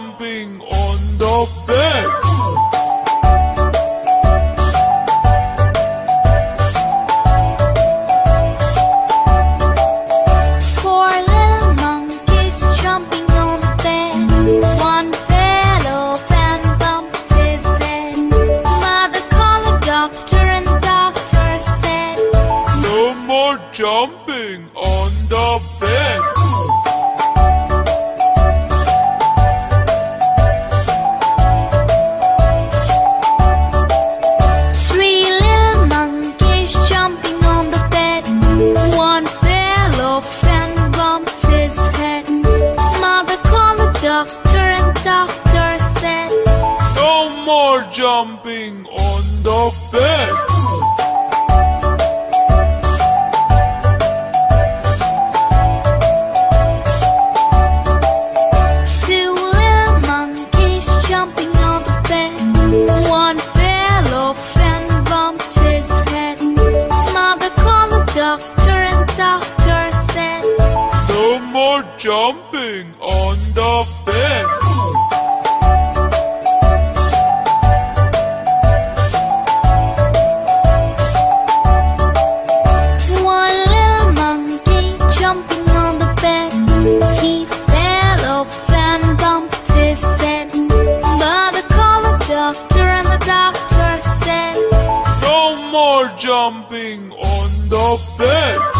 jumping on the bed. Four little monkeys jumping on the bed. One fell off and bumped his head. Mother called the doctor and the doctor said, No more jumping on the bed. Three little monkeys jumping on the bed. One fell off and bumped his head. Mother called the doctor and the doctor said, No more jumping on the bed. Two little monkeys jumping on the bed. One fell off and bumped his head. Mother called the doctor and the doctor said, No more jumping on the bed. One little monkey jumping on the bed. He fell off and bumped his head. Mother called the doctor and the doctor said, No more jumping on the bed.